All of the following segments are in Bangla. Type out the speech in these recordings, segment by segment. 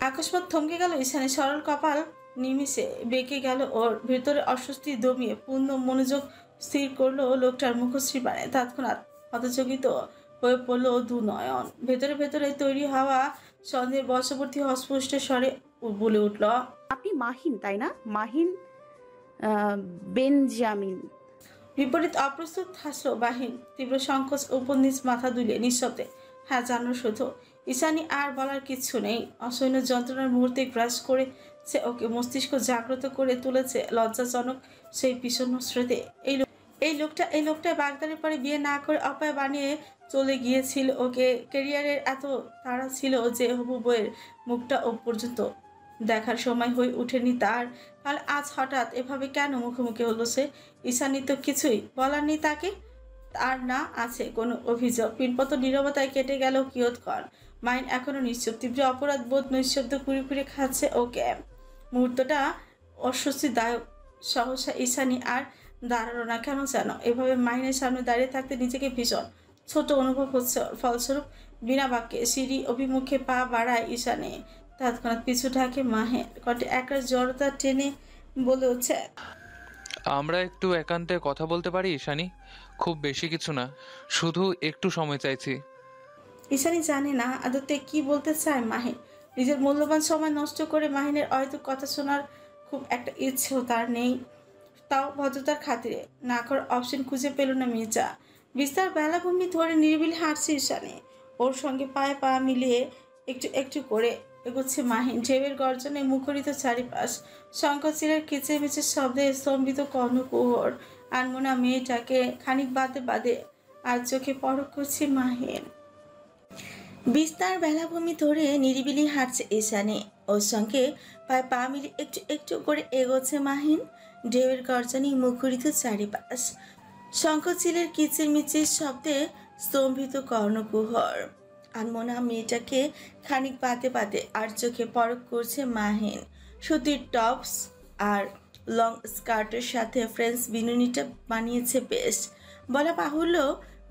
আকস্মাৎ থমকে গেল ঈশানী, সরল কপাল নিমিষে বেঁকে গেল ওর। ভেতরে অস্বস্তি দমিয়ে পূর্ণ মনোযোগ স্থির করলো লোকটার মুখশ্রী পানে। তৎক্ষণাৎ হতচকিত হয়ে পড়লো দু নয়ন। ভেতরে ভেতরে তৈরি হওয়া সন্দেহের বশবর্তী অস্পষ্ট স্বরে বলে উঠল, আপনি মাহিন তাই না? মাহিন বেনজামিন। বিপরীত অপ্রস্তুত হাসলো বাহিন। তীব্র সংকোচ উপর নিচ মাথা দুলিয়ে নিঃশব্দে হ্যাঁ জানো শুধু। ঈশানী আর বলার কিচ্ছু নেই। অসহ্য যন্ত্রণার মুহূর্তে গ্রাস করেছে ওকে, মস্তিষ্ক জাগ্রত করে তুলেছে লজ্জাজনক সেই বিষণ্ণ স্মৃতি। এই লোকটা বাগদানের পরে বিয়ে না করে অপায় বানিয়ে চলে গিয়েছিল ওকে। ক্যারিয়ারের এত তাড়া ছিল যে হবু বইয়ের মুখটা ও পর্যন্ত দেখার সময় হয়ে ওঠেনি তার। তাহলে আজ হঠাৎ এভাবে কেন মুখোমুখি হলো সে? ঈশানী তো কিছুই বলার নেই তাকে। আর না আছে কোনো অভিযোগ। পিনপত নীরবতায় কেটে গেল কিয়ৎক্ষণ। মাইন্ড এখনো নিশ্চুপ। তীব্র অপরাধ বোধ নিঃশব্দ কুড়ি কুড়ি খাচ্ছে ওকে। মুহূর্তটা অস্বস্তিদায়ক। সহসা ঈশানী আর দাঁড়ালো না কেন যেন। এভাবে মাইনের সামনে দাঁড়িয়ে থাকতে নিজেকে ভীষণ ছোট অনুভব হচ্ছে ওর। ফলস্বরূপ বিনা বাক্যে সিঁড়ি অভিমুখে পা বাড়ায় ঈশানী। তৎক্ষণাৎ পিছু ঢাকে মাহের। কণ্ঠে একরাশ জড়তা টেনে বলে উঠছে, আমরা একটু একান্তে কথা বলতে পারি ঈশানী? খুব বেশি কিছু না, শুধু একটু সময় চাইছি। ঈশানী জানে না আদতে কি বলতে চায় মাহিন। নিজের মূল্যবান সময় নষ্ট করে মাহিনের অহেতুক কথা শোনার খুব একটা ইচ্ছেও তার নেই। তাও ভদ্রতার খাতিরে না করার অপশন খুঁজে পেল না মির্জা। বিস্তার বেলাভূমি ধরে নিরিবিলি হাঁটছে ঈশানী। ওর সঙ্গে পায়ে পা মিলিয়ে একটু একটু করে এগোচ্ছে মাহিন। ঢেউয়ের গর্জনে মুখরিত চারিপাশ, শঙ্খচিলের কিচিরমিচির শব্দে স্তম্ভিত কর্ণকুহর। আনমনা মেয়েটাকে খানিক বাদে বাদে আর চোখে পরখ করছে মাহিন। বিস্তার বেলাভূমি ধরে নিরিবিলি হাঁটছে ঈশানী। ওর সঙ্গে পায়ে পা মিলে একটু একটু করে এগোচ্ছে মাহিন। ঢেউয়ের গর্জনে মুখরিত চারিপাশ, শঙ্খচিলের কিচিরমিচির শব্দে স্তম্ভিত কর্ণকুহর। আনমনা মেয়েটাকে খানিক বাদে বাদে আর চোখে পরখ করছে মাহিন। সুতির টপস আর লং স্কার্টের সাথে ফ্রেঞ্চ বিনুনিটা বানিয়েছে বেশ। বলা বাহুল্য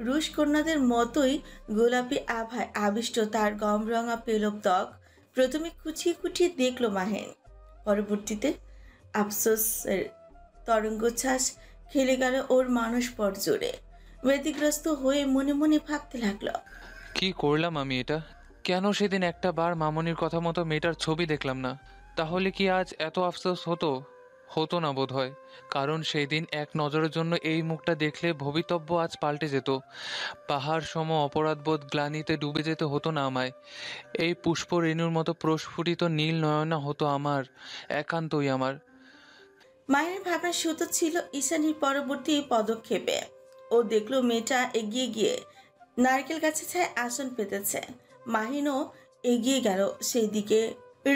রুশ কন্যাদের মতোই গোলাপি আভায় আবিষ্ট তার গমরঙা পেলব ত্বক। প্রথমে খুঁচিয়ে খুঁটিয়ে দেখল মাহিন, পরবর্তীতে আফসোসের তরঙ্গচ্ছ্বাস খেলে গেল ওর মানস পর জোরে। ব্যতিগ্রস্ত হয়ে মনে মনে ভাবতে লাগলো, কি করলাম আমি এটা? কেন সেদিন একটা বার মামনির কথা মতো মেয়েটার ছবি দেখলাম না? তাহলে কি আজ এত আফসোস হতো? হতো না বোধ হয়, কারণ সেই দিন এক নজরের জন্য এই মুখটা দেখলে ভবিতব্য আজ পাল্টে যেত। পাহাড় সম অপরাধবোধ গ্লানিতে ডুবে যেতে হতো না আমায়। এই পুষ্প রেণুর মতো প্রস্ফুটিত নীল নয়না হতো আমার, একান্তই আমার। মায়ের ভাবনা সুতো ছিল ঈশানীর পরবর্তী পদক্ষেপে। ও দেখলো মেয়েটা এগিয়ে গিয়ে নারকেল গাছের ছায় আসন পেতেছে। মাহিনও এগিয়ে গেল সেই দিকে।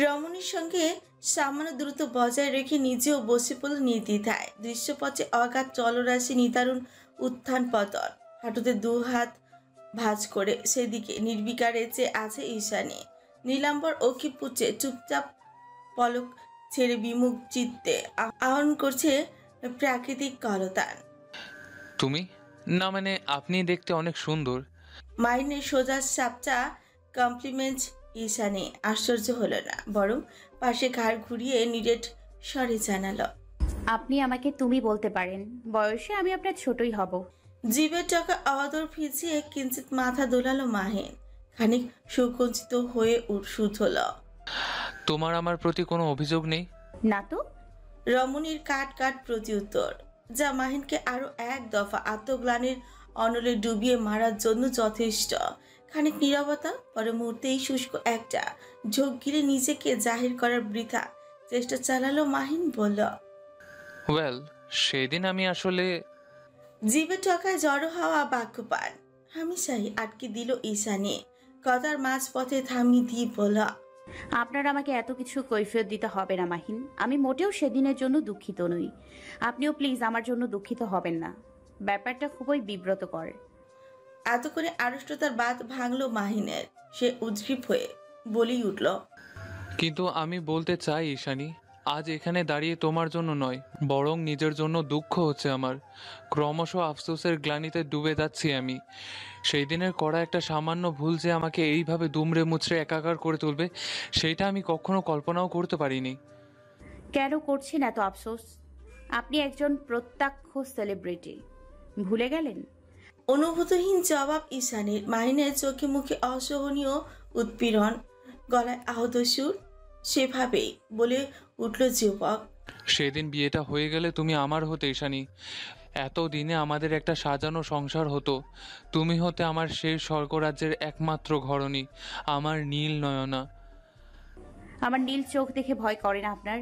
রমণীর সঙ্গে সামান্য দ্রুত বজায় রেখে নিজেও বসে পড়ল নির্দ্বিধায়। দৃশ্যপথে অগাধ জলরাশি, নিদারুণ উত্থান পতন। হাঁটুতে দু হাত ভাঁজ করে সেদিকে নির্বিকারে চেয়ে আছে ঈশানী। নীলাম্বর ওকে পুচে চুপচাপ পলক ছেড়ে বিমুখ চিত্তে আহরণ করছে প্রাকৃতিক কলতান। তুমি? না মানে আপনি দেখতে অনেক সুন্দর। মাইনের সোজা সাপচা কমপ্লিমেন্ট ঈশানী আশ্চর্য হলো না, বরং পাশে ঘাড় ঘুরিয়ে নিরেট স্বরে জানালো, আপনি আমাকে তুমি বলতে পারেন। বয়সে আমি আপনার ছোটই হব। জীবের টাকা অদর ভিজিয়ে কিঞ্চিত মাথা দোলালো মাহিন। খানিক সুকুঞ্চিত হয়ে শুধল। তোমার আমার প্রতি কোনো অভিযোগ নেই? না তো। রমণীর কাট কাট প্রত্যুত্তর, যা মাহিনকে আরো এক দফা আত্মগ্লানির অনলে ডুবিয়ে মারার জন্য যথেষ্ট। খানিক নীরবতা, পরে মুহূর্তেই শুষ্ক একটা ঝোঁক গিলে নিজেকে জাহির করার বৃথা চেষ্টা চালালো মাহিন। বলল, ওয়েল, সেদিন আমি আসলে... জীবের টকায় জড়ো হওয়া বাক্যপান হামেশাই আটকে দিল ঈশানী। কথার মাঝপথে থামিয়ে দিয়ে বলল, আপনার আমাকে এত কিছু কৈফিয়ত দিতে হবে না মাহিন। আমি মোটেও সেদিনের জন্য দুঃখিত নই। আপনিও প্লিজ আমার জন্য দুঃখিত হবেন না। ব্যাপারটা খুবই বিব্রতকর। এত করে আড়ষ্টতার বাত ভাঙলো মাহিনের। সে উদ্গ্রীব হয়ে বলেই উঠল, কিন্তু আমি বলতে চাই ঈশানী, আজ এখানে দাঁড়িয়ে তোমার জন্য নয়, বরং নিজের জন্য দুঃখ হচ্ছে আমার। ক্রমশ আফসোসের গ্লানিতে ডুবে যাচ্ছি আমি। সেই দিনের করা একটা সামান্য ভুল যে আমাকে এইভাবে দুমড়ে মুচড়ে একাকার করে তুলবে, সেইটা আমি কখনো কল্পনাও করতে পারিনি। কেন করছেন এত আফসোস? আপনি একজন প্রত্যক্ষ সেলিব্রিটি, ভুলে গেলেন? অনুভূতহীন জবাব ঈশানীর। মাহিনের চোখে মুখে অসহনীয় উৎপীড়ন, গলায় আহত সুর। সেভাবেই বলে উঠল যুবক। সেদিন বিয়েটা হয়ে গেলে তুমি আমার হতে ঈশানী। এতদিনে আমাদের একটা সাজানো সংসার হতো। তুমি হতে আমার সেই স্বর্গরাজ্যের একমাত্র ঘরণী, আমার নীল নয়না। আমার নীল চোখ দেখে ভয় করে না আপনার?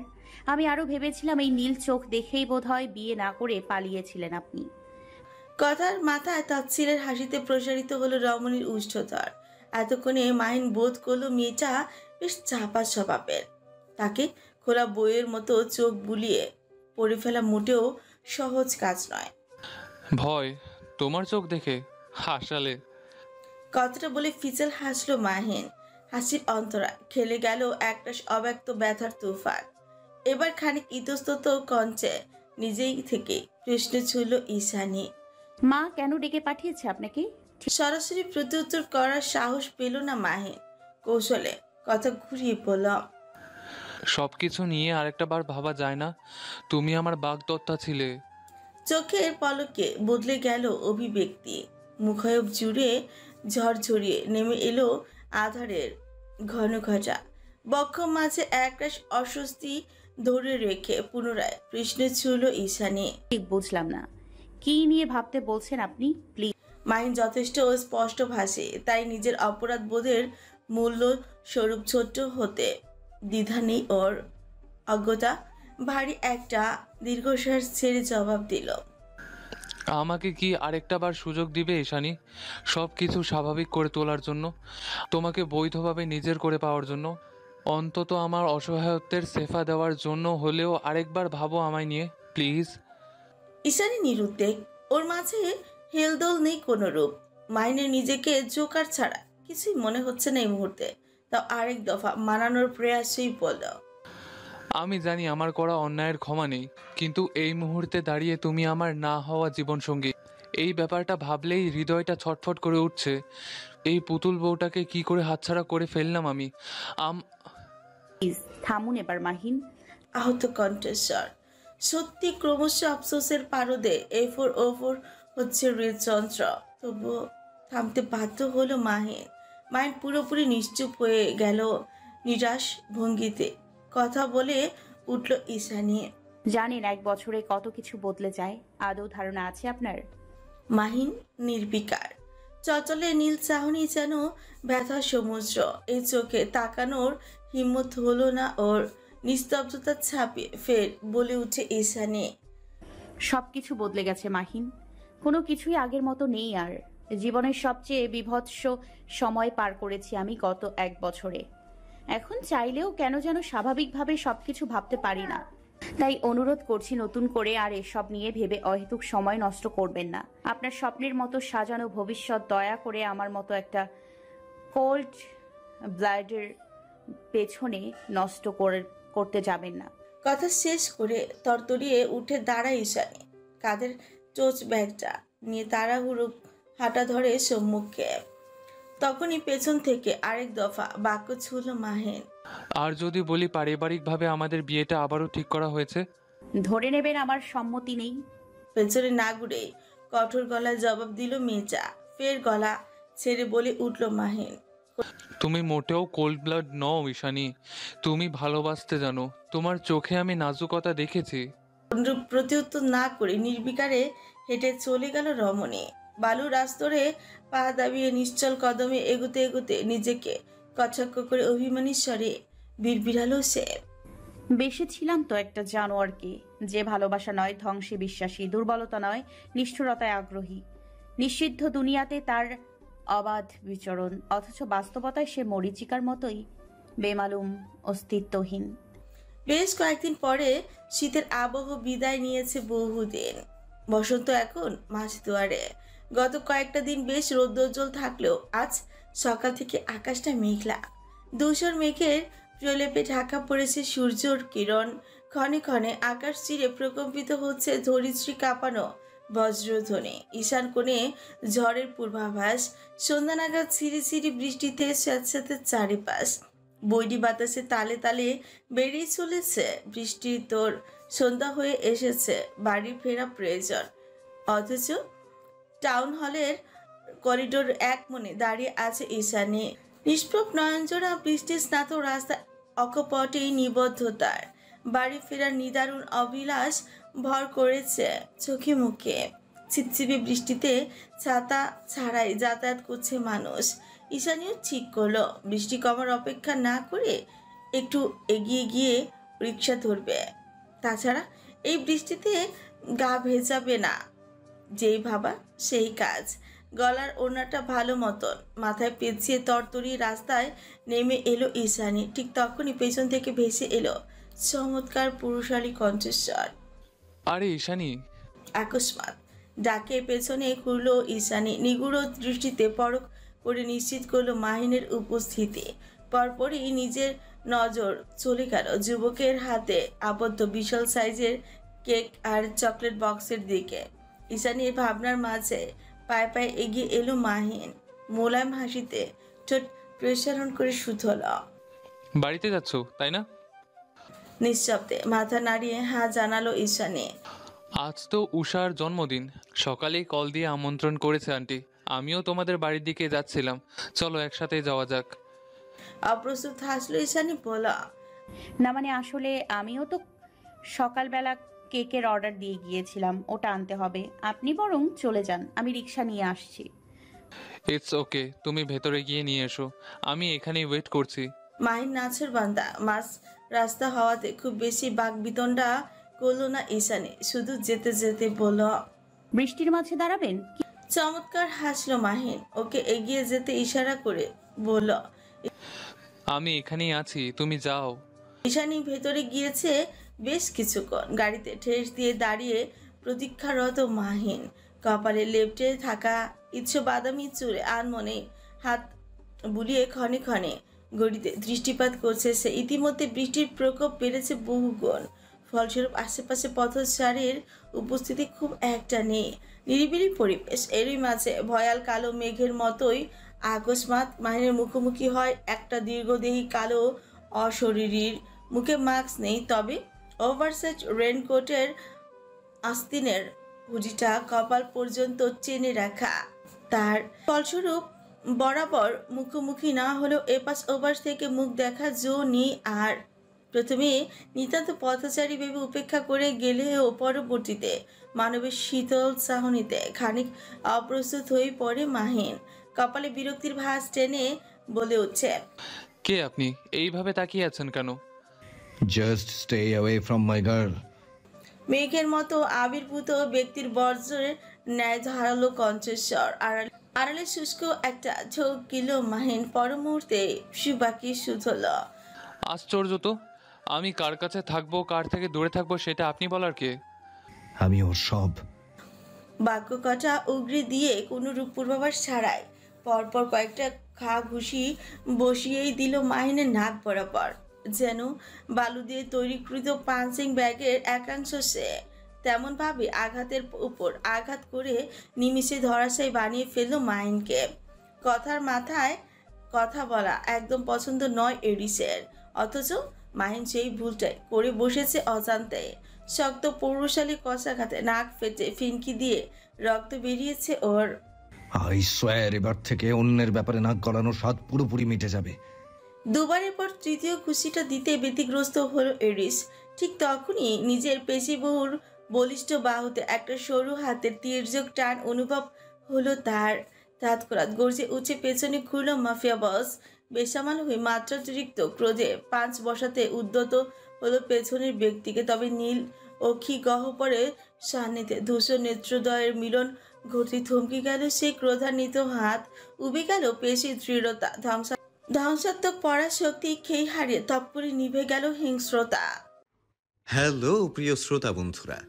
আমি আরো ভেবেছিলাম এই নীল চোখ দেখেই বোধহয় বিয়ে না করে পালিয়েছিলেন আপনি। কথার মাথায় তাচ্ছিলের হাসিতে প্রসারিত হলো রমণীর উষ্ঠধর। এতক্ষণে মাহিন বোধ করলো মেয়েটা বেশ চাপা স্বভাবের। তাকে খোলা বইয়ের মতো চোখ বুলিয়ে পড়ে ফেলা মোটেও সহজ কাজ নয়। ভয়? তোমার চোখ দেখে? হাসালে। কথাটা বলে ফিচেল হাসলো মাহিন। হাসির অন্তরা খেলে গেল একটা অব্যক্ত ব্যথার তুফান। এবার খানিক ইতস্তত কঞ্চে নিজেই থেকে প্রশ্ন ছুড়ল ঈশানী। মা কেন ডেকে পাঠিয়েছে আপনাকে? সরাসরি প্রত্যুত্তর করার সাহস পেল না মাহিন। কৌশলে কথা ঘুরিয়ে বলল, সবকিছু নিয়ে আরেকটা বার ভাবা যায় না? তুমি আমার বাগদত্তা ছিলে। চোখের পলকে বদলে গেল অভিব্যক্তি। মুখায়ব জুড়ে ঝরঝরিয়ে নেমে এলো আধারের ঘন ঘটা। বক্ষ মাঝে একরাশ অস্বস্তি ধরে রেখে পুনরায় প্রশ্ন ছুড়ল ঈশানী। ঠিক বুঝলাম না, কি নিয়ে ভাবতে বলছেন আপনি? প্লিজ। মাহিন যথেষ্ট স্পষ্ট ভাষে, তাই নিজের অপরাধ বোধের মূল্য স্বরূপ ছোট্ট হতে দ্বিধা নেই ওর। অজ্ঞতা ভারী একটা দীর্ঘশ্বাস ছেড়ে জবাব দিল, আমাকে কি আরেকটা বার সুযোগ দিবে ঈশানী? সব কিছু স্বাভাবিক করে তোলার জন্য, তোমাকে বৈধভাবে নিজের করে পাওয়ার জন্য, অন্তত আমার অসহায়ত্বের সেফা দেওয়ার জন্য হলেও আরেকবার ভাবো আমায় নিয়ে, প্লিজ। ঈশানী নিরুদ্বেগ। ওর মাঝে হেলদোল নেই কোনো রূপ। মাহিনের নিজেকে জোকার ছাড়া কিছুই মনে হচ্ছে না এই মুহূর্তে। তাও আরেক দফা মানানোর প্রয়াসই বলল, আমি জানি আমার করা অন্যায়ের ক্ষমা নেই, কিন্তু এই মুহূর্তে দাঁড়িয়ে তুমি আমার না হওয়া জীবনসঙ্গী, এই ব্যাপারটা ভাবলেই হৃদয়টা ছটফট করে উঠছে। এই পুতুল বউটাকে কি করে হাতছাড়া করে ফেললাম আমি। থামুন এবার মাহিন। আহত কণ্ঠস্বর। সত্যি ক্রমশ আফসোসের পারদে এফোর ওফোর হচ্ছে হৃদযন্ত্র। তবুও থামতে বাধ্য হলো মাহিন। মাহিন পুরোপুরি নিশ্চুপ হয়ে গেল নিরাশ ভঙ্গিতে। কথা বলে উঠল ঈশানী। জানেন 1 বছরে কত কিছু বদলে যায়? আদৌ ধারণা আছে আপনার? মাহিন নির্বিকার। চচলে নীল চাহনি যেন ব্যথা সমুদ্র। এই চোখে তাকানোর হিম্মত হলো না ওর। নিস্তব্ধতার ছাপে ফের বলে উঠে ঈশানী, সবকিছু বদলে গেছে মাহিন, কোনো কিছুই আগের মতো নেই আর। জীবনের সবচেয়ে বীভৎস সময় পার করেছি আমি গত 1 বছরে। এখন চাইলেও কেন যেন স্বাভাবিকভাবে সবকিছু ভাবতে পারি না। তাই অনুরোধ করছি নতুন করে আর এসব নিয়ে ভেবে অহেতুক সময় নষ্ট করবেন না। আপনার স্বপ্নের মতো সাজানো ভবিষ্যৎ দয়া করে আমার মতো একটা কোল্ড ব্লাডের পেছনে নষ্ট করতে যাবেন না। কথা শেষ করে তরতরিয়ে উঠে দাঁড়ায় ঈশানী। কাঁধের টোচ ব্যাগটা নিয়ে তাড়াহুড়ো হাঁটা ধরে সম্মুখে। তখনই পেছন থেকে আরেক দফা বাক্য ছুঁল মাহিন। আর যদি বলি পারিবারিকভাবে আমাদের বিয়েটা আবারও ঠিক করা হয়েছে? ধরে নেবেন আমার সম্মতি নেই। পেছনে না ঘুরে কঠোর গলায় জবাব দিল মেজা। ফের গলা ছেড়ে বলে উঠল মাহিন, তুমি মোটেও কোল্ড ব্লাড নও ঈশানী, তুমি ভালোবাসতে জানো। তোমার চোখে আমি নাজুকতা দেখেছি। অনুরূপ প্রত্যুত্তর না করে নির্বিকারে হেঁটে চলে গেল রমণী। বালুর আস্তরে পা দাবিয়ে নিশ্চল কদমে এগুতে এগুতে নিজেকে কছক্ষ করে অভিমানী স্বরে বিড়বিড়ালো সে। বেসেছিলাম তো একটা জানোয়ারকে, যে ভালোবাসা নয় ধ্বংসে বিশ্বাসী, দুর্বলতা নয় নিষ্ঠুরতায় আগ্রহী। নিষিদ্ধ দুনিয়াতে তার অবাধ বিচরণ, অথচ বাস্তবতায় সে মরীচিকার মতোই বেমালুম, অস্তিত্বহীন। বেশ কয়েকদিন পরে শীতের আবহ বিদায় নিয়েছে বহুদিন। বসন্ত এখন মাঝ দুয়ারে। গত কয়েকটা দিন বেশ রৌদ্রোজ্জ্বল থাকলেও আজ সকাল থেকে আকাশটা মেঘলা। ধূসর মেঘের প্রলেপে ঢাকা পড়েছে সূর্যর কিরণ। ক্ষণে ক্ষণে আকাশ চিরে প্রকম্পিত হচ্ছে ধরিত্রী কাঁপানো বজ্রধ্বনি। ঈশান কোণে ঝড়ের পূর্বাভাস। সন্ধ্যা নাগাদ ছিরি ছিরি বৃষ্টিতে স্যাঁতস্যাঁতে চারিপাশ। বৈরি বাতাসে তালে তালে বেরিয়ে চলেছে বৃষ্টির তোর। সন্ধ্যা হয়ে এসেছে, বাড়ি ফেরা প্রয়োজন। অথচ টাউন হলের করিডোর এক মনে দাঁড়িয়ে আছে ঈশানী। নিষ্প্রভ নয়নজোড়া বৃষ্টি স্নাত রাস্তা অকপটেই নিবদ্ধতার। বাড়ি ফেরার নিদারুণ অভিলাষ ভর করেছে চোখে মুখে। ছিপছিপে বৃষ্টিতে ছাতা ছাড়াই যাতায়াত করছে মানুষ। ঈশানীও ঠিক করলো বৃষ্টি কমার অপেক্ষা না করে একটু এগিয়ে গিয়ে রিক্সা ধরবে। তাছাড়া এই বৃষ্টিতে গা ভেজাবে না, যেই ভাবা সেই কাজ। গলার ওড়নাটা ভালো মতন মাথায় পেঁচিয়ে তরতরি রাস্তায় নেমে এলো ঈশানী। ঠিক তখনই পেছন থেকে ভেসে এলো চমৎকার পুরুষালী কণ্ঠস্বর। আরে ঈশানী। আকস্মাৎ ডাকে পেছনে ঘুরলো ঈশানী। নিগুড় দৃষ্টিতে পরখ করে নিশ্চিত করলো মাহিনের উপস্থিতি। পরপরই নিজের নজর চলে গেল যুবকের হাতে আবদ্ধ বিশাল সাইজের কেক আর চকলেট বক্সের দিকে। ঈশানীর ভাবনার মাঝে পায়ে পায়ে এগিয়ে এলো মাহিন। মোলায়েম হাসিতে ঠোঁট প্রসারণ করে শুধল। বাড়িতে যাচ্ছ তাই না? নিঃশব্দে মাথা নাড়িয়ে হ্যাঁ জানালো ঈশানী। আজ তো উষার জন্মদিন, সকালেই কল দিয়ে আমন্ত্রণ করেছে আন্টি। আমিও তোমাদের বাড়ির দিকে যাচ্ছিলাম, চলো একসাথে যাওয়া যাক। অপ্রস্তুত হাসলো ঈশানী, বলা না মানে আসলে আমিও তো সকালবেলা কেকের অর্ডার দিয়ে গিয়েছিলাম, ওটা আনতে হবে। আপনি বরং চলে যান, আমি রিক্সা নিয়ে আসছি। ইটস ওকে, তুমি ভেতরে গিয়ে নিয়ে এসো, আমি এখানেই ওয়েট করছি। মাহিন নাছের বান্দা। মাছ রাস্তা হওয়াতে খুব বেশি বাকবিতণ্ডা করলো না ঈশানী, শুধু যেতে যেতে বলল, বৃষ্টির মাঝে দাঁড়াবেন? চমৎকার হাসলো মাহিন। ওকে এগিয়ে যেতে ইশারা করে বলল, আমি এখানেই আছি, তুমি যাও। ঈশানী ভেতরে গিয়েছে বেশ কিছুক্ষণ। গাড়িতে ঠেস দিয়ে দাঁড়িয়ে প্রতীক্ষারত মাহিন। কপালে লেপ্টে থাকা ইচ্ছে বাদামি চুলে আনমনে হাত বুলিয়ে ক্ষণে ক্ষণে ঘড়িতে দৃষ্টিপাত করছে সে। ইতিমধ্যে বৃষ্টির প্রকোপ বেড়েছে বহুগুণ। ফলস্বরূপ আশেপাশে পথচারীর উপস্থিতি খুব একটা নেই। নিরিবিলি পরিবেশ। এরই মাঝে ভয়াল কালো মেঘের মতোই আকস্মাৎ মাহিনের মুখোমুখি হয় একটা দীর্ঘদেহী কালো অশরীরীর। মুখে মাস্ক নেই, তবে ওভারসাইজ রেনকোটের আস্তিনের হুডিটা কপাল পর্যন্ত চেনে রাখা। তার ফলস্বরূপ বরাবর মুখোমুখি না হলেও এপাশ ওপাশ থেকে মুখ দেখা জো নেই আর। প্রথমে নিতান্ত পথচারী ভেবে উপেক্ষা করে গেলেও পরবর্তীতে মানবের শীতল চাহনিতে খানিক অপ্রস্তুত হয়ে পড়ে মাহিন। কপালে বিরক্তির ভাঁজ টেনে বলে উঠছে, কে আপনি? এইভাবে তাকিয়ে আছেন কেন? Just stay away from my girl. মেঘের মতো আবির্ভূত ব্যক্তির বজ্রের ন্যায় ধারালো কণ্ঠস্বর। আড়ালে শুষ্ক একটা ঝোঁক গেল মাহিন। পর মুহূর্তে সুবাকি শুধল, আশ্চর্য তো, আমি কার কাছে থাকবো কার থেকে দূরে থাকবো সেটা আপনি বলার কে? আমি ওর সব। বাক্য কটা উগরে দিয়ে কোনো রূপ পূর্বাভাস ছাড়াই পরপর কয়েকটা খা ঘুষি বসিয়েই দিল মাহিনের নাক বরাবর। যেন বালু দিয়ে তৈরিকৃত পাঞ্চিং ব্যাগের একাংশ সে। তেমনভাবে আঘাতের উপর আঘাত করে নিমিষে ধরাশায়ী বানিয়ে ফেলল মাহিনকে। কথার মাথায় কথা বলা একদম পছন্দ নয় এরিসের, অথচ মাহিন সেই ভুলটাই করে বসেছে অজান্তে। শক্ত পৌরশালী কষাঘাতে নাক ফেটে ফিনকি দিয়ে রক্ত বেরিয়েছে ওর। আই সোয়ার এবার থেকে অন্যের ব্যাপারে নাক গলানোর স্বাদ পুরোপুরি মিটে যাবে। দুবারের পর তৃতীয় খুশিটা দিতে ব্যতিগ্রস্ত হলো এরিস। ঠিক তখনই নিজের পেশিবহুর বলিষ্ঠ বাহুতে একটা সরু হাতের তীর্যক টান অনুভব হলো তার। তৎক্ষণাৎ গর্জে উঠে পেছনে ঘুরল মাফিয়া বস। বেসামাল হয়ে মাত্রাতিরিক্ত ক্রোধে পাঁচ বসাতে উদ্যত হলো পেছনের ব্যক্তিকে। তবে নীল অক্ষি গহ্বরে সান্নিধ্যে ধূসর নেত্রদ্বয়ের মিলন ঘটে থমকে গেল সেই ক্রোধান্বিত হাত। উবে গেল পেশির দৃঢ়তা। ধ্বংসাত্মক পরাশক্তি খেই হারিয়ে তপ করে নিভে গেল হিংস্রতা। হ্যালো প্রিয় শ্রোতা বন্ধুরা,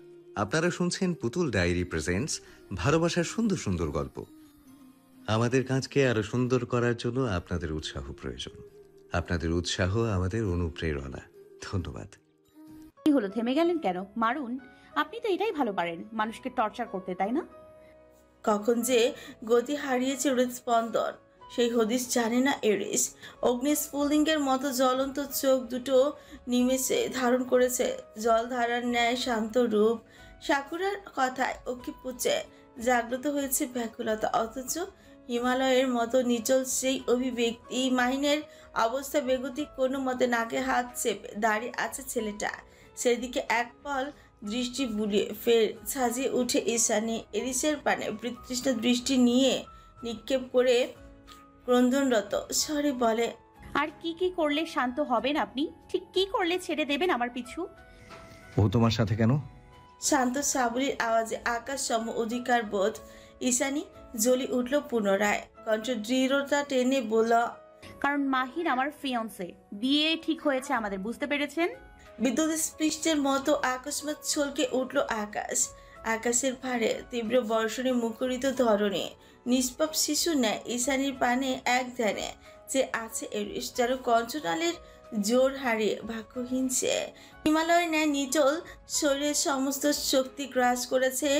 আপনারা শুনছেন পুতুল ডায়েরি প্রেজেন্টস ভালোবাসার সুন্দর সুন্দর গল্প। আমাদের কাজকে আরো সুন্দর করার জন্য আপনাদের উৎসাহ প্রয়োজন। আপনাদের উৎসাহ আমাদের অনুপ্রেরণা। ধন্যবাদ। কি হলো, থেমে গেলেন কেন? মারুন, আপনি তো এটাই ভালো পারেন, মানুষকে টর্চার করতে, তাই না? কখন যে গতি হারিয়েছে হৃদস্পন্দন সেই হদিস জানে না এরিস। অগ্নিস্ফুলিঙ্গের মতো জ্বলন্ত চোখ দুটো নিমেষে ধারণ করেছে জলধারার ন্যায় শান্ত রূপ। সাকুরার কথায় অক্ষিপুচে জাগ্রত হয়েছে ব্যাকুলতা, অথচ হিমালয়ের মতো নিচল সেই অভিব্যক্তি। মাহিনের অবস্থা বেগতিক, কোনো মতে নাকে হাত চেপে দাঁড়িয়ে আছে ছেলেটা। সেদিকে এক পল দৃষ্টি বুলিয়ে ফের সাজিয়ে উঠে ঈশানী। এরিসের পানে বিতৃষ্ণ দৃষ্টি নিয়ে নিক্ষেপ করে ক্রন্দনরত স্বরে বলে, আর কি কি করলে শান্ত হবেন আপনি? ঠিক কি করলে ছেড়ে দেবেন আমার পিছু? ও তোমার সাথে কেন? শান্ত সাবলীর আওয়াজে আকাশ সম অধিকার বোধ। ঈশানী জ্বলি উঠল পুনরায়, কণ্ঠ দৃঢ়তা টেনে বলল, কারণ মাহিন আমার ফিয়ন্সে, বিয়ে ঠিক হয়েছে আমাদের, বুঝতে পেরেছেন? বিদ্যুৎ স্পৃষ্টের মতো আকস্মাৎ ছলকে উঠল আকাশ। আকাশের ভারে তীব্র বর্ষণে মুখরিত ধরনে নিষ্পাপ শিশু নেয় ঈশানীর পানে এক ধ্যানে যে আছে এরিস, যার কঞ্চনালের জোর হারিয়ে ভাগ্যহীন সে। হিমালয়ের ন্যায় নিচল শরীরের সমস্ত শক্তি গ্রাস করেছে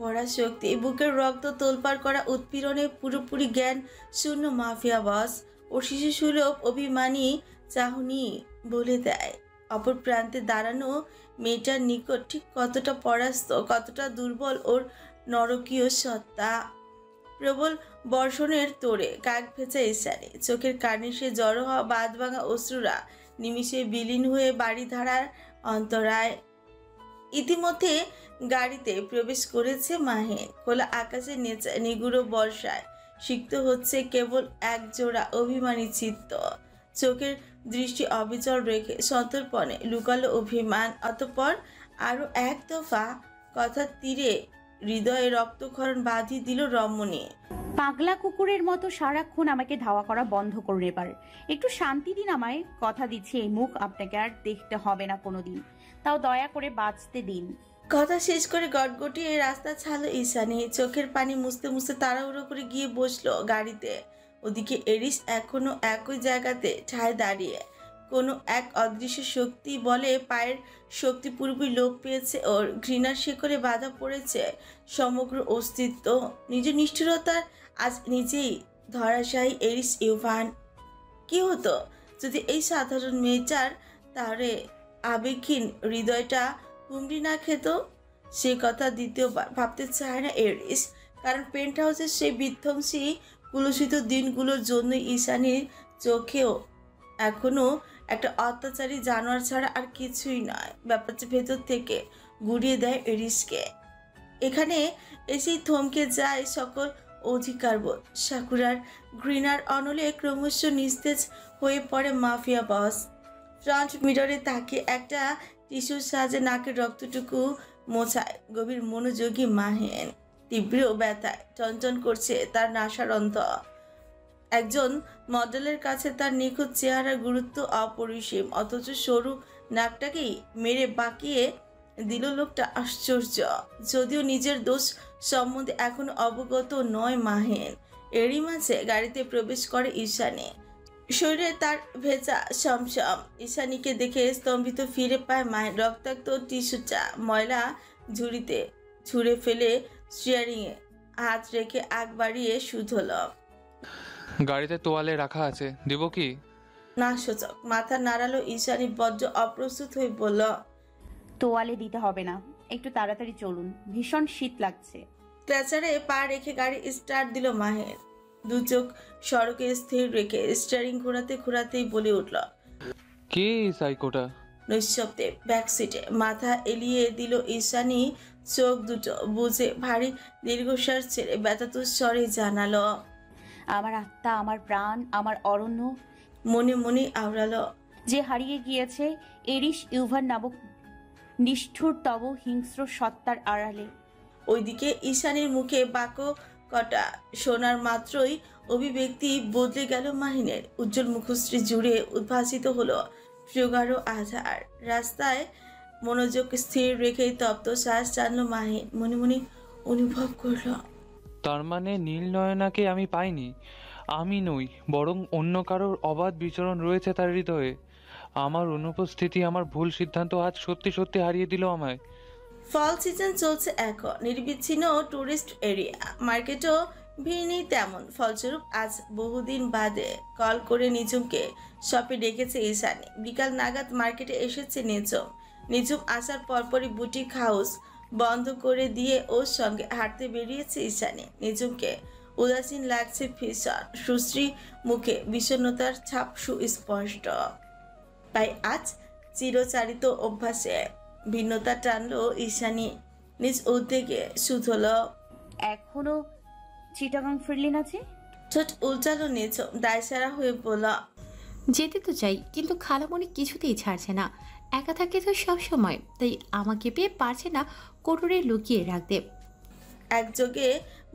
পরাশক্তি। বুকের রক্ত তোলপাড় করা উৎপীড়নে পুরোপুরি জ্ঞান শূন্য মাফিয়া বস ও শিশু সুলভ অভিমানী চাহনি বলে দেয় অপর প্রান্তে দাঁড়ানো মেয়েটার নিকট ঠিক কতটা পরাস্ত, কতটা দুর্বল ওর নরকীয় সত্তা। প্রবল বর্ষণের তোড়ে কাক ভেজা ঈশানী, চোখের কার্নিশে জড়ো হওয়া বাঁধ ভাঙা অশ্রুরা নিমিষে বিলীন হয়ে বাড়িধারার অন্তরায়। ইতিমধ্যে গাড়িতে প্রবেশ করেছে মাহিন। খোলা আকাশের নেচে নিগুড়ো বর্ষায় সিক্ত হচ্ছে কেবল এক জোড়া অভিমানী চিত্ত। চোখের দৃষ্টি অবিচল রেখে সন্তর্পণে লুকালো অভিমান। অতঃপর আরো এক দফা কথার তীরে হৃদয়ে রক্তক্ষরণ বাঁধিয়ে দিল রমণী। পাগলা কুকুরের মতো সারাক্ষণ আমাকে ধাওয়া করা বন্ধ করুন, এবার একটু শান্তি দিন আমায়। কথা দিচ্ছি এই মুখ আপনাকে আর দেখতে হবে না কোনোদিন, তাও দয়া করে বাঁচতে দিন। কথা শেষ করে গটগটিয়ে রাস্তা ছাড়লো ঈশানী। চোখের পানি মুছতে মুছতে তাড়াহুড়ো করে গিয়ে বসলো গাড়িতে। ওদিকে এরিস এখনো একই জায়গাতে ঠায় দাঁড়িয়ে। কোনো এক অদৃশ্য শক্তি বলে পায়ের শক্তি পুরোপুরি লোপ পেয়েছে ওর। ঘৃণার শিকলে বাধা পড়েছে সমগ্র অস্তিত্ব। নিজের নিষ্ঠুরতার আজ নিজেই ধরাশায়ী এরিস ইউভান। কি হতো যদি এই সাধারণ মেয়েটার তারে আবেগহীন হৃদয়টা হুমড়ি না খেত? সে কথা দ্বিতীয়বার ভাবতে চায় না এরিস, কারণ পেন্ট হাউসের সেই বিধ্বংসী কুলুষিত দিনগুলোর জন্য ঈশানীর চোখেও এখনো একটা অত্যাচারী জানোয়ার ছাড়া আর কিছুই নয়। ব্যাপারটা ভেতর থেকে গুড়িয়ে দেয় এরিসকে। এখানে এসেই থমকে যায় সকল অধিকারবোধ। সাকুরার ঘৃণার অনলে ক্রমশ নিস্তেজ হয়ে পড়ে মাফিয়া বস। ফ্রন্ট মিররে তাকিয়ে একটা টিস্যুর সাহায্যে নাকের রক্তটুকু মোছায় গভীর মনোযোগী মাহিন। তীব্র ব্যথায় টনটন করছে তার নাসারন্ধ্র। একজন মডেলের কাছে তার নিখুঁত চেহারার গুরুত্ব অপরিসীম, অথচ সরু নাকটাকেই মেরে বাঁকিয়ে দিল লোকটা। আশ্চর্য, যদিও নিজের দোষ সম্বন্ধে এখনো অবগত নয় মাহিন। এরই মাঝে গাড়িতে প্রবেশ করে ঈশানী। শরীরে তার ভেজা সমসম। ঈশানীকে দেখে স্তম্ভিত ফিরে পায় মায়ের। রক্তাক্ত টিস্যুটা ময়লা ঝুড়িতে ছুঁড়ে ফেলে স্টিয়ারিংয়ে হাত রেখে আগ বাড়িয়ে শুধল। গাড়িতে তোয়ালে রাখা আছে, দিব কি? না সূচক মাথা নাড়ালো ঈশানী বড্ড অপ্রস্তুত হয়ে বলল, তোয়ালে দিতে হবে না, একটু তাড়াতাড়ি চলুন, ভীষণ শীত লাগছে। ক্ল্যাচারে পা রেখে গাড়ি স্টার্ট দিল মাহের। দু চোখ সড়কে স্থির রেখে স্টিয়ারিং ঘোরাতে ঘোরাতেই বলে উঠল, কে সাইকোটা? নৈশব্দে ব্যাক সিটে মাথা এলিয়ে দিল ঈশানী। চোখ দুটো বুঝে ভারী দীর্ঘশ্বাস ছেড়ে ব্যথাতুর স্বরে জানালো, আমার আত্মা, আমার প্রাণ, আমার অরণ্য মনে মনে আওড়ালো, যে হারিয়ে গিয়েছে এরিস ইউভান নামক নিষ্ঠুরতম হিংস্র সত্তার আড়ালে। ওইদিকে ঈশানীর মুখে বাক্য কটা শোনার মাত্রই অভিব্যক্তি বদলে গেল মাহিনের। উজ্জ্বল মুখশ্রী জুড়ে উদ্ভাসিত হলো প্রগাঢ় আধার। রাস্তায় মনোযোগ স্থির রেখেই তপ্ত শ্বাস টানল মাহিন। মনে মনে অনুভব করল, তার মানে নীল নয়নাকে আমি পাইনি। আমি নই, বরং অন্য কারোর অবাধ বিচরণ রয়েছে তার হৃদয়ে। আমার অনুপস্থিতি, আমার ভুল সিদ্ধান্ত আজ সত্যি সত্যি হারিয়ে দিল আমায়। ফল সিজন চলছে এখন, নির্বিচ্ছিন্ন টুরিস্ট এরিয়া, মার্কেটও ভিড় নেই তেমন। ফলস্বরূপ আজ বহুদিন বাদে কল করে নিঝুমকে শপে ডেকেছে ঈশানী। বিকাল নাগাদ মার্কেটে এসেছে নিঝুম। নিঝুম আসার পরপরই বুটিক হাউস বন্ধ করে দিয়ে ওর সঙ্গে হাঁটতে বেরিয়েছে ঈশানী। নিঝুমকে উদাসীন লাগছে ভীষণ, সুশ্রী মুখে বিষণ্ণতার ছাপ সুস্পষ্ট। তাই আজ চিরচারিত অভ্যাসে ভিন্নতা টানলো ঈশানী। নিজ উদ্যোগে শুধল। এখনো চিটাগাং ফিরলি না যে? ঠোঁট উল্টালো নিঝুম, দায়সারা হয়ে বলল, যেতে তো চাই, কিন্তু খালামণি কিছুতেই ছাড়ছে না। একা থাকে তো সব সময়, তাই আমাকে পেয়ে পারছে না কোটরে লুকিয়ে রাখতে। একযোগে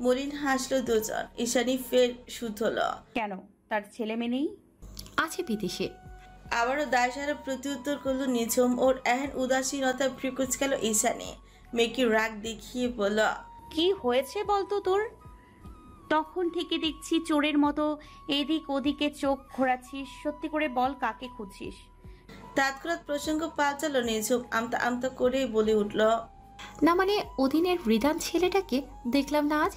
মলিন হাসলো দুজন। ঈশানী ফের শুধল। কেন, তার ছেলে মেয়ে নেই? আছে বিদেশে। আবারও দায়সারা প্রত্যুত্তর করলো নিঝুম। ওর এহেন উদাসীনতা ফ্রিকুচ গেল ঈশানী। মেয়েকে রাগ দেখিয়ে বলল, কি হয়েছে বলতো তোর? তখন থেকে দেখছি চোরের মতো এদিক ওদিকে চোখ ঘোরাচ্ছিস। সত্যি করে বল, কাকে খুঁজছিস? তৎক্ষণাৎ প্রসঙ্গ পাল্টালো নিঝুম। আমতা আমতা করে বলে উঠল, না মানে অধীনের রিদান ছেলেটাকে দেখলাম না আজ।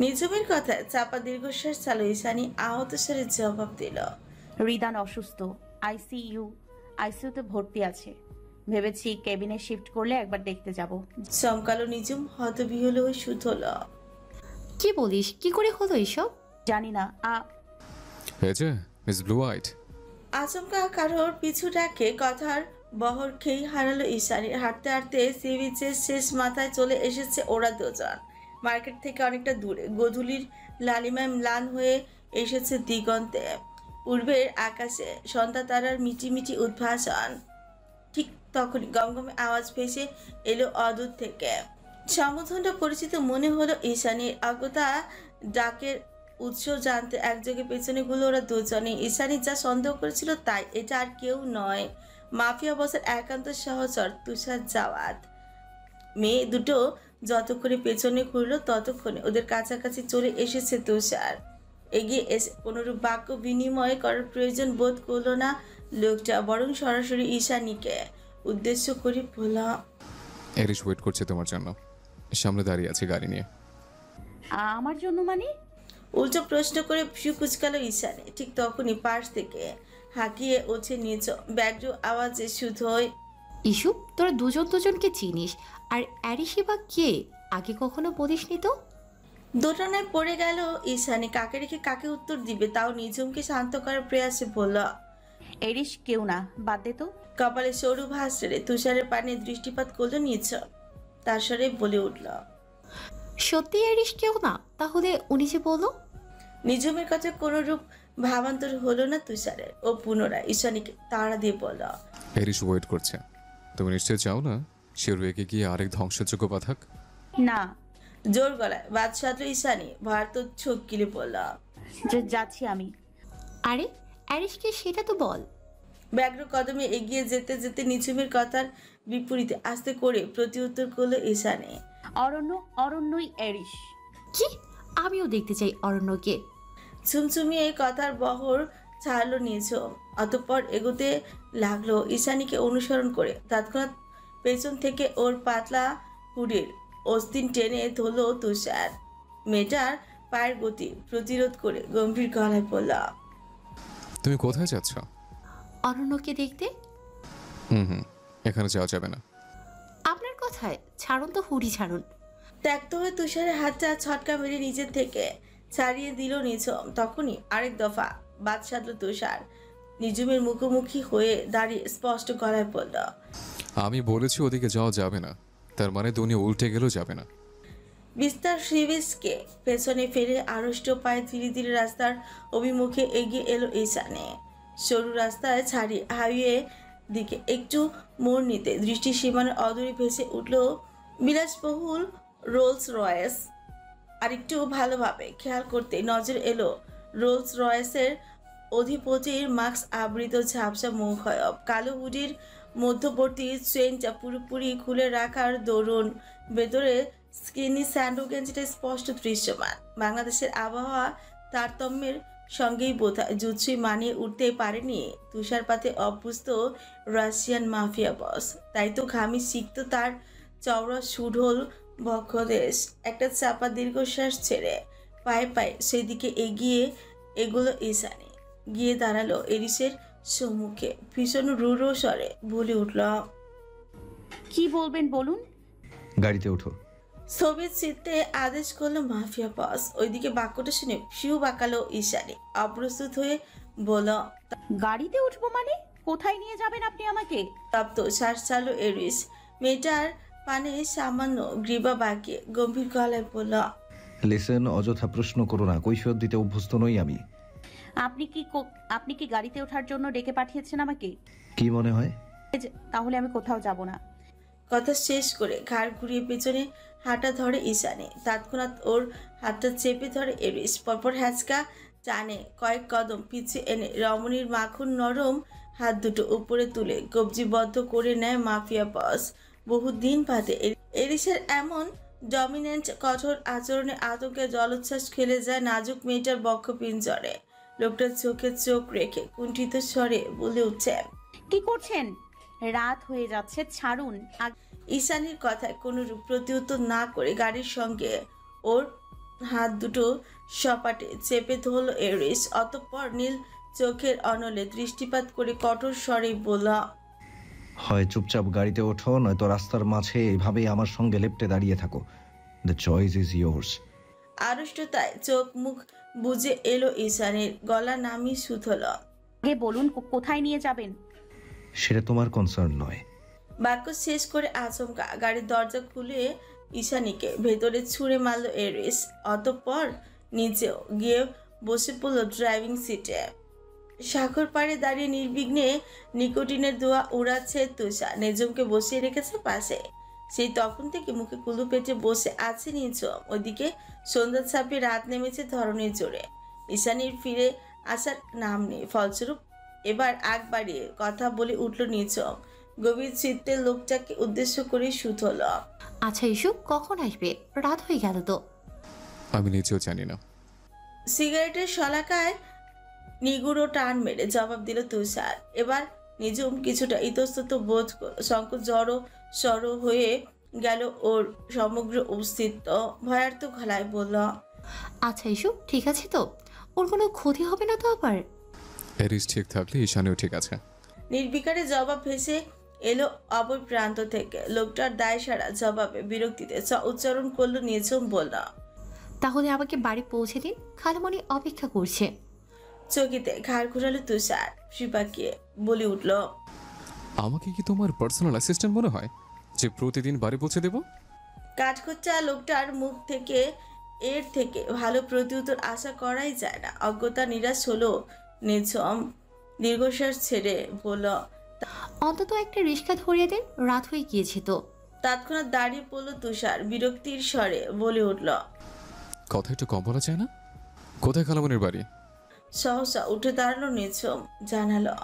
নিঝুমের কথায় চাপা দীর্ঘশ্বাস চালো ঈশানী আহত স্বরে জবাব দিল, রিদান অসুস্থ, আইসিইউতে ভর্তি আছে। ভেবেছি কেবিনে শিফট করলে একবার দেখতে যাব। চমকালো নিঝুম হতবিহ্বল হয়ে শুধল। কি বলিস, কি করে হলো এসব? জানি না। হয়েছে মিস ব্লু হোয়াইট? আচমকা কারোর পিছু ডাকে কথার বহর খেয়ে হারালো ঈশানী। হাঁটতে হাঁটতে সি বিচের শেষ মাথায় চলে এসেছে ওরা দুজন। মার্কেট থেকে অনেকটা দূরে গোধূলির লালিমায় ম্লান হয়ে এসেছে দিগন্তে। পূর্বের আকাশে সন্ধ্যা তারার মিটি মিটি উদ্ভাসন। ঠিক তখনই গমগমে আওয়াজ ভেসে এলো অদূর থেকে। সম্বোধনটা পরিচিত মনে হলো ঈশানীর। অজ্ঞতা ডাকের উৎস জানতে একযোগে পেছনে গুলো ওরা দুজনে। ঈশানী যা সন্দেহ করেছিল তাই, এটা আর কেউ নয়, মাফিয়া বসের একান্ত সহচর তুষার জাওয়াদ। মেয়ে দুটো যতক্ষণে পেছনে ঘুরলো ততক্ষণে ওদের কাছাকাছি চলে এসেছে তুষার। এগিয়ে এসে কোনোরূপ বাক্য বিনিময় করার প্রয়োজন বোধ করলো না লোকটা, বরং সরাসরি ঈশানীকে উদ্দেশ্য করে বলল, এরিশ ওয়েট করছে তোমার জন্য, সামনে দাঁড়িয়ে আছে গাড়ি নিয়ে। আমার জন্য মানে? উল্টো প্রশ্ন করে ভ্রু কুচকালো ঈশানী। ঠিক তখনই পাশ থেকে হাঁকিয়ে ওঠে নিজ ব্যাগ্র আওয়াজে শুধোয়, ইস্যু, তোরা দুজনকে চিনিস, আর অ্যারিসি বা কে আগে কখনো বলিসনি তো। দোটানায় পড়ে গেল ঈশানী। কাকে রেখে কাকে উত্তর দিবে, তাও নিঝুমকে শান্ত করার প্রয়াসে বলল, এরিশ কেউ না, বাদ দে তো। কপালে সরু ভাঁজ ছেড়ে তুষারের পানে দৃষ্টিপাত করলো নিঝুম। তার স্বরে বলে উঠল, সত্যি অ্যারিস কেউ না? তাহলে উনি যে বলো। নিঝুমের কথা কোনোরূপ ভাবান্তর হলো না তুষারের। ও পুনরায় ঈশানীকে তাড়া দিয়ে বলল, এরিশ ওয়েট করছে। তুমি নিশ্চয় চাও না সে রেগে গিয়ে আরেক ধ্বংসযোগ্য বাধাক? না। জোর গলায় বাদ সাধল ঈশানী। ভারত চোখ গিলে বলল, যাচ্ছি আমি। আরে অ্যারিসকে সেটা তো বল। ব্যগ্র কদমে এগিয়ে যেতে যেতে নিঝুমের কথার বিপরীতে আস্তে করে প্রতি উত্তর করলো ঈশানী, অরণ্যই এরিশ। কি? আমিও দেখতে চাই অরণ্যকে। ছুমছুমিয়ে কথার বহর ছাড়লো নিঝুম। অতঃপর এগোতে লাগলো ঈশানীকে অনুসরণ করে। তৎক্ষণাৎ পেছন থেকে ওর পাতলা হুডের অস্তিন টেনে ধরলো তুষার। মেয়েটার পায়ের গতি প্রতিরোধ করে গম্ভীর গলায় বলল, তুমি কোথায় যাচ্ছ? অরণ্যকে দেখতে। হুম, এখানে যাওয়া যাবে না। আপনার কথায় ছাড়ুন তো, হুড়ি ছাড়ুন। ত্যক্ত হয়ে তুষারের হাতটা ছটকা মেরে নিজের থেকে ছাড়িয়ে দিল নিঝুম। তখনই আরেক দফা বাদ সাধল তুষার। নিঝুমের মুখোমুখি হয়ে দাঁড়িয়ে স্পষ্ট গলায় বলল, আমি বলেছি ওদিকে যাওয়া যাবে না, তার মানে দুনিয়া উল্টে গেলেও যাবে না। বিস্তার সিবিসকে পেছনে ফেলে আড়ষ্ট পায়ে ধীরে ধীরে রাস্তার অভিমুখে এগিয়ে এলো ঈশানী। সরু রাস্তায় ছাড়িয়ে হাইওয়ে দিকে একটু মোড় নিতে দৃষ্টি সীমানার অদূরে ভেসে উঠল বিলাসবহুল রোলস রয়েস। আরেকটু ভালোভাবে খেয়াল করতে নজর এলো রোলস রয়েসের অধিপতির মাস্ক আবৃত ঝাপসা মুখয়ব। কালো হুডির মধ্যবর্তী চেইনটা পুরোপুরি খুলে রাখার দরুন ভেতরে স্কিনি স্যান্ডো গেঞ্জিটা স্পষ্ট দৃশ্যমান। বাংলাদেশের আবহাওয়া তারতম্যের সঙ্গেই বোধহয় জুৎসুই মানিয়ে উঠতে পারেনি তুষারপাতে অভ্যস্ত রাশিয়ান মাফিয়া বস। তাই তো ঘামি শিখত তার চওড়া সুঢল বক্ষদেশ। একটা চাপা দীর্ঘশ্বাস ছেড়ে পায়ে পায়ে সেদিকে এগুলো ঈশানী গিয়ে দাঁড়ালো এরিসের সম্মুখে। ভীষণ রূঢ় স্বরে বলে উঠল, কি বলবেন বলুন। গাড়িতে ওঠো। সোভিয়েত চিত্তে আদেশ করলো মাফিয়া বস। ওইদিকে বাক্যটা শুনে ফিউ বাঁকালো ঈশানী। অপ্রস্তুত হয়ে বলল, গাড়িতে উঠবো মানে? কোথায় নিয়ে যাবেন আপনি আমাকে? তপ্ত শ্বাস ছাড়ল এরিস। মেয়েটার পানে সামান্য গ্রীবা বাঁকিয়ে গম্ভীর গলায় বলল, লিসেন, অযথা প্রশ্ন করো না, কৈফিয়ত দিতে অভ্যস্ত নই আমি। আপনি কি গাড়িতে ওঠার জন্য ডেকে পাঠিয়েছেন আমাকে? কি মনে হয়? তাহলে আমি কোথাও যাব না। কথা শেষ করে ঘাড় ঘুরিয়ে পেছনে হাঁটা ধরে ঈশানী। তৎক্ষণাৎ ওর হাতটা চেপে ধরে এরিস। পরপর হ্যাচকা টানে কয়েক কদম পিছিয়ে এনে রমণীর মাখন নরম হাত দুটো উপরে তুলে কবজিবদ্ধ করে নেয় মাফিয়া বস। বহুদিন বাদে এরিসের এমন ডমিনেন্ট কঠোর আচরণে আতঙ্কে জলোচ্ছ্বাস খেলে যায় নাজুক মেয়েটার বক্ষপিঞ্জরে। লোকটার চোখে চোখ রেখে কুণ্ঠিত স্বরে বলে উঠছে, কি করছেন? রাত হয়ে যাচ্ছে, ছাড়ুন। ঈশানীর কথায় কোনো প্রত্যুত্তর না করে গাড়ির সঙ্গে ওর হাত দুটো সপাটে চেপে ধরল এরিস। অতঃপর নীল চোখের অনলে দৃষ্টিপাত করে কঠোর স্বরে বলল, হয় চুপচাপ গাড়িতে ওঠো, নয়তো রাস্তার মাঝে এভাবেই আমার সঙ্গে লেপ্টে দাঁড়িয়ে থাকো। The choice is yours. আড়ষ্টতায় চোখ মুখ বুজে এলো ঈশানীর। গলা নামিয়ে শুধল, আগে বলুন কোথায় নিয়ে যাবেন? সেটা তোমার কনসার্ন নয়। বাক্য শেষ করে আচমকা গাড়ির দরজা খুলে ঈশানীকে ভেতরে ছুঁড়ে মারল এরিস। অতঃপর নিচেও গিয়ে বসে পড়ল ড্রাইভিং সিটে। সাগর পাড়ে দাঁড়িয়ে নির্বিঘ্নে নিকোটিনের ধোঁয়া উড়াচ্ছে তুষার। নিজমকে বসিয়ে রেখেছে পাশে। সেই তখন থেকে মুখে কুলু পেটে বসে আছে নিঝুম। ওইদিকে সন্ধ্যা ছাপিয়ে রাত নেমেছে ধরনের জোরে। ঈশানীর ফিরে আসার নাম নেই। ফলস্বরূপ এবার আগ বাড়িয়ে কথা বলে উঠল নিঝুম গভীর চিত্তের লোকটাকে উদ্দেশ্য করে শুধল, আচ্ছা ইস্যু, কখন আসবে? রাত হয়ে গেল তো। আমি নিজেও জানি না। সিগারেটের শলাকায় নিগুড়ো টান মেরে জবাব দিল তুষার। এবার নিজুম কিছুটা ইতস্তত বোধ করল। সংকোচ জড়ো সড়ো হয়ে গেল ওর সমগ্র অস্তিত্ব। ভয়ার্থ গলায় বলল, আচ্ছা ইস্যু, ঠিক আছে তো? ওর কোনো ক্ষতি হবে না তো আবার? এরিস ঠিক থাকলে ঈশানীও ঠিক আছে। নির্বিকারে জবাব ভেসে এলো অপর প্রান্ত থেকে। লোকটার দায় সারা জবাবে বিরক্তিতে উচ্চারণ করলো নিঝুম বলল, তাহলে আমাকে বাড়ি পৌঁছে দিন, খালামণি অপেক্ষা করছে। চকিতে ঘাড় ঘুরালো তুষার। শিপাকিয়ে বলে উঠল, আমাকে কি তোমার পার্সোনাল অ্যাসিস্ট্যান্ট মনে হয় যে প্রতিদিন বাড়ি পৌঁছে দেব? কাঠখোচ্চা লোকটার মুখ থেকে এর থেকে ভালো প্রত্যুত্তর আশা করাই যায় না। অজ্ঞতা নিরাশ হলো নিঝুম। দীর্ঘশ্বাস ছেড়ে বলল, অন্তত একটা রিক্সা ধরিয়ে দিন, রাত হয়ে গিয়েছে তো। তৎক্ষণাৎ দাঁড়িয়ে পড়ল তুষার। বিরক্তির স্বরে বলে উঠল, কথা একটু কম বলা যায় না? কোথায় খালামনির বাড়ি? সহসা উঠে দাঁড়ালো নিঝুম। জানালো,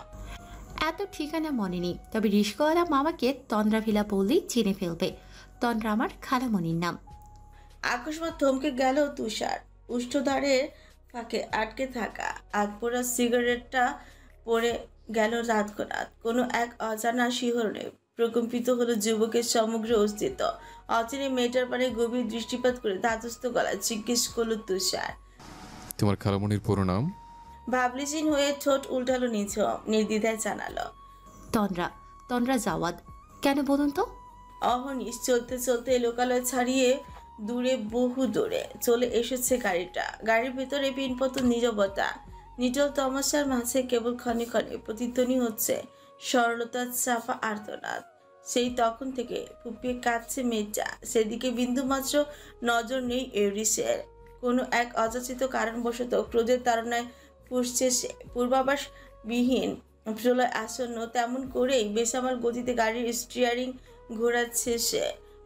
এত ঠিকানা মনে নেই, তবে রিস্কওয়ালা মামাকে তন্দ্রা ভিলা বললেই চিনে ফেলবে। তন্দ্রা আমার খালামণির নাম। আকস্মাৎ থমকে গেল তুষার। উষ্ঠদ্বারের ফাঁকে আটকে থাকা আধপোড়া সিগারেটটা পড়ে গেল রাতকরাত। কোনো এক অজানা শিহরণে প্রকম্পিত হলো যুবকের সমগ্র অস্তিত্ব। অচিনে মেয়েটার পানে গভীর দৃষ্টিপাত করে ধাতস্থ গলায় জিজ্ঞেস করলো তুষার, তোমার খালামনির পুরো নাম? ভাবলিসীন হয়ে ঠোঁট উল্টালো নিঝুম। নির্দ্বিধায় জানালো, তন্দ্রা, তন্দ্রা জাওয়াদ। কেন বলুন তো? অহনিশ চলতে চলতে লোকালয় ছাড়িয়ে দূরে, বহু দূরে চলে এসেছে গাড়িটা। গাড়ির ভেতরে পিনপতন নীরবতা। নিটল তমসার মাঝে কেবল ক্ষণে ক্ষণে প্রতিধ্বনি হচ্ছে সরলতার চাপা আর্তনাদ। সেই তখন থেকে ফুপিয়ে কাঁদছে মেয়েটা। সেদিকে বিন্দুমাত্র নজর নেই এরিসের। কোনো এক অযাচিত কারণবশত ক্রোধের তাড়নায় ফুসছে সে। পূর্বাভাস বিহীন প্রলয় আসন্ন, তেমন করেই বেসামাল গতিতে গাড়ির স্টিয়ারিং ঘোরাচ্ছে সে।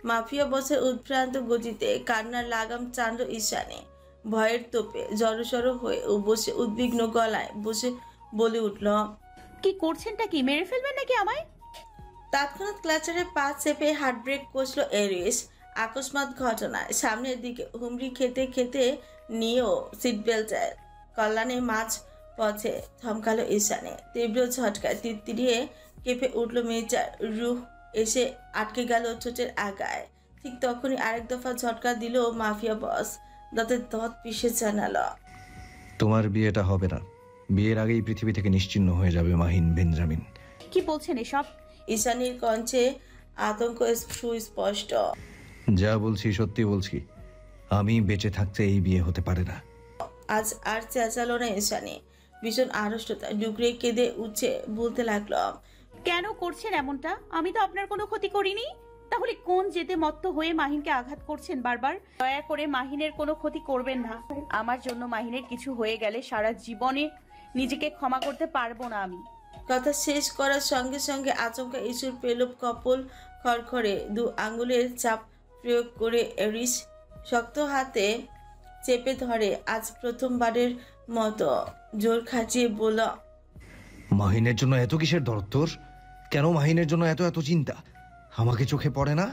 মাফিয়া বসের উদ্ভ্রান্ত গতিতে কান্নার লাগাম টানল ঈশানী। ভয়ের তোপে জড়সড় হয়ে ও বসে উদ্বিগ্ন গলায় বসে বলে উঠল, কি করছেনটা কি? মেরে ফেলবেন নাকি আমায়? তৎক্ষণাৎ ক্লাচারে পা চেপে হার্ট ব্রেক কষল এরিস। আকস্মাৎ ঘটনায় সামনের দিকে হুমড়ি খেতে খেতে নিয়েও সিট বেল্টের কল্যাণে মাঝ পথে থমকালো ঈশানে। তীব্র ঝটকায় তিরতিরিয়ে কেঁপে উঠল মেয়েটার রুহ, এসে আটকে গেল ঠোঁটের আগায়। ঠিক তখনই আরেক দফা ঝটকা দিল মাফিয়া বস। দাঁতের দাঁত পিষে জানালো, তোমার বিয়েটা হবে না। বিয়ের আগেই পৃথিবী থেকে নিশ্চিহ্ন হয়ে যাবে মাহিন বেঞ্জামিন। কি বলছেন এসব? ঈশানীর কণ্ঠে আতঙ্ক সুস্পষ্ট। যা বলছি সত্যি বলছি, আমি বেঁচে থাকতে এই বিয়ে হতে পারে না। আজ আর চেঁচালো না ঈশানী, ভীষণ আড়ষ্টতা ডুকরে কেঁদে উঠে বলতে লাগলো, কেন করছেন এমনটা? আমি তো আপনার কোনো ক্ষতি করিনি। তাহলে কোন জেদে মত্ত হয়ে মাহিনকে আঘাত করছেন বারবার? দয়া করে মাহিনের কোনো ক্ষতি করবেন না। আমার জন্য মাহিনের কিছু হয়ে গেলে সারা জীবনে নিজেকে ক্ষমা করতে পারবো না আমি। কথা শেষ করার সঙ্গে সঙ্গে আচমকা ইস্যুর পেল কপল খড়খড়ে। দু আঙ্গুলের চাপ প্রয়োগ করে রিস শক্ত হাতে চেপে ধরে। আজ প্রথমবারের মতো জোর খাটিয়ে বলল, মাহিনের জন্য এত কিসের দরদ তোর? কেন মাহিনের জন্য এত এত চিন্তা? আমাকে চোখে পড়ে না?